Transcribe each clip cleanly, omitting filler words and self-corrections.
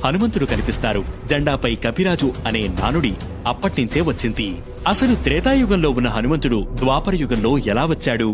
హనుమంతుడు కనిపిస్తారు. జెండాపై కపిరాజు అనే నానుడి అప్పట్నుంచే వచ్చింది. అసలు త్రేతాయుగంలో ఉన్న హనుమంతుడు ద్వాపర యుగంలో ఎలా వచ్చాడు?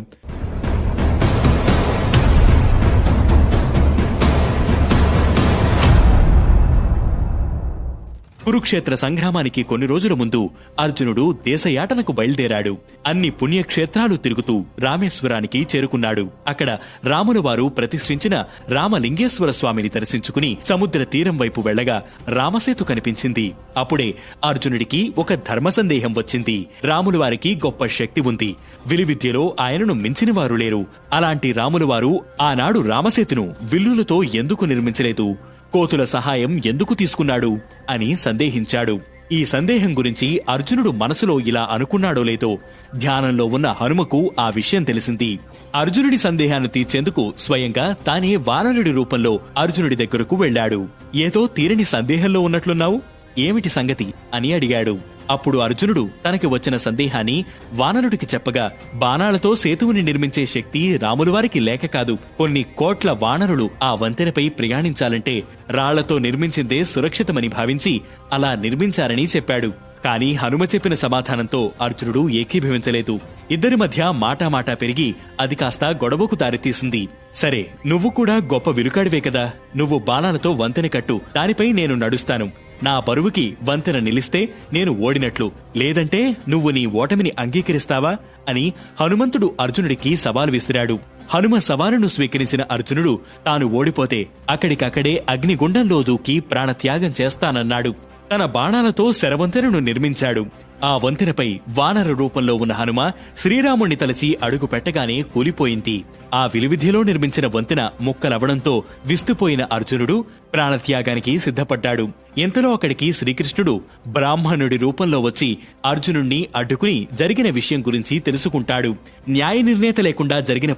కురుక్షేత్ర సంగ్రామానికి కొన్ని రోజుల ముందు అర్జునుడు దేశయాటనకు బయలుదేరాడు. అన్ని పుణ్యక్షేత్రాలు తిరుగుతూ రామేశ్వరానికి చేరుకున్నాడు. అక్కడ రాముల వారు ప్రతిష్ఠించిన రామలింగేశ్వర స్వామిని దర్శించుకుని సముద్ర తీరం వైపు వెళ్లగా రామసేతు కనిపించింది. అప్పుడే అర్జునుడికి ఒక ధర్మ సందేహం వచ్చింది. రాముల వారికి గొప్ప శక్తి ఉంది. విలువిద్యలో ఆయనను మించిన వారు లేరు. అలాంటి రాముల వారు ఆనాడు రామసేతును విల్లులతో ఎందుకు నిర్మించలేదు? కోతుల సహాయం ఎందుకు తీసుకున్నాడు అని సందేహించాడు. ఈ సందేహం గురించి అర్జునుడు మనసులో ఇలా అనుకున్నాడో లేదో ధ్యానంలో ఉన్న హనుమకు ఆ విషయం తెలిసింది. అర్జునుడి సందేహాన్ని తీర్చేందుకు స్వయంగా తానే వానరుడి రూపంలో అర్జునుడి దగ్గరకు వెళ్లాడు. ఏదో తీరని సందేహంలో ఉన్నట్లున్నావు, ఏమిటి సంగతి అని అడిగాడు. అప్పుడు అర్జునుడు తనకి వచ్చిన సందేహాన్ని వానరుడికి చెప్పగా, బాణాలతో సేతువుని నిర్మించే శక్తి రాములవారికి లేక కాదు, కొన్ని కోట్ల వానరులు ఆ వంతెనపై ప్రయాణించాలంటే రాళ్లతో నిర్మించిందే సురక్షితమని భావించి అలా నిర్మించారని చెప్పాడు. కాని హనుమ చెప్పిన సమాధానంతో అర్జునుడు ఏకీభవించలేదు. ఇద్దరి మధ్య మాటామాటా పెరిగి అది కాస్త గొడవకు దారితీసింది. సరే, నువ్వు కూడా గొప్ప విలుకాడివే కదా, నువ్వు బాణాలతో వంతెన కట్టు, దానిపై నేను నడుస్తాను. నా బరువుకి వంతెన నిలిస్తే నేను ఓడినట్లు, లేదంటే నువ్వు నీ ఓటమిని అంగీకరిస్తావా అని హనుమంతుడు అర్జునుడికి సవాలు విసిరాడు. హనుమ సవాలును స్వీకరించిన అర్జునుడు తాను ఓడిపోతే అక్కడికక్కడే అగ్నిగుండంలో దూకి ప్రాణత్యాగం చేస్తానన్నాడు. తన బాణాలతో శరవంతెనను నిర్మించాడు. ఆ వంతెనపై వానర రూపంలో ఉన్న హనుమ శ్రీరాముణ్ణి తలచి అడుగు పెట్టగానే కూలిపోయింది. ఆ విలువిధిలో నిర్మించిన వంతెన ముక్కలవడంతో విస్తుపోయిన అర్జునుడు ప్రాణత్యాగానికి సిద్ధపడ్డాడు. ఇంతలో అక్కడికి శ్రీకృష్ణుడు బ్రాహ్మణుడి రూపంలో వచ్చి అర్జునుణ్ణి అడ్డుకుని జరిగిన విషయం గురించి తెలుసుకుంటాడు. న్యాయ నిర్ణేత లేకుండా జరిగిన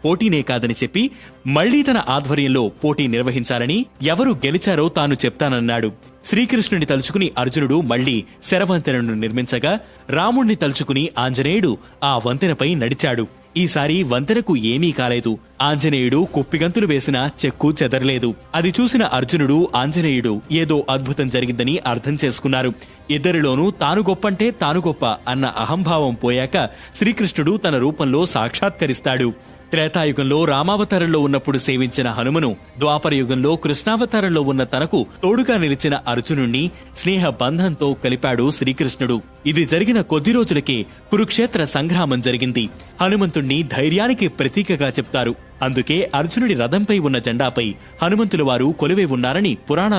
పోటీనే కాదని చెప్పి మళ్లీ తన ఆధ్వర్యంలో పోటీ నిర్వహించాలని, ఎవరు గెలిచారో తాను చెప్తానన్నాడు. శ్రీకృష్ణుని తలుచుకుని అర్జునుడు మళ్లీ శరవంతెనను నిర్మించగా, రాముణ్ణి తలుచుకుని ఆంజనేయుడు ఆ వంతెనపై నడిచాడు. ఈసారి వంతెనకు ఏమీ కాలేదు. ఆంజనేయుడు కుప్పిగంతులు వేసినా చెక్కు చెదరలేదు. అది చూసిన అర్జునుడు, ఆంజనేయుడు ఏదో అద్భుతం జరిగిందని అర్థం చేసుకున్నారు. ఇద్దరిలోనూ తాను గొప్పంటే తాను గొప్ప అన్న అహంభావం పోయాక శ్రీకృష్ణుడు తన రూపంలో సాక్షాత్కరిస్తాడు. త్రేతాయుగంలో రామావతారంలో ఉన్నప్పుడు సేవించిన హనుమను ద్వాపర యుగంలో కృష్ణావతారంలో ఉన్న తనకు తోడుగా నిలిచిన అర్జునుణ్ణి స్నేహ బంధంతో కలిపాడు శ్రీకృష్ణుడు. ఇది జరిగిన కొద్ది రోజులకే కురుక్షేత్ర సంగ్రామం జరిగింది. హనుమంతుణ్ణి ధైర్యానికి ప్రతీకగా చెప్తారు. అందుకే అర్జునుడి రథంపై ఉన్న జెండాపై హనుమంతుల వారు కొలువై ఉన్నారని పురాణాలు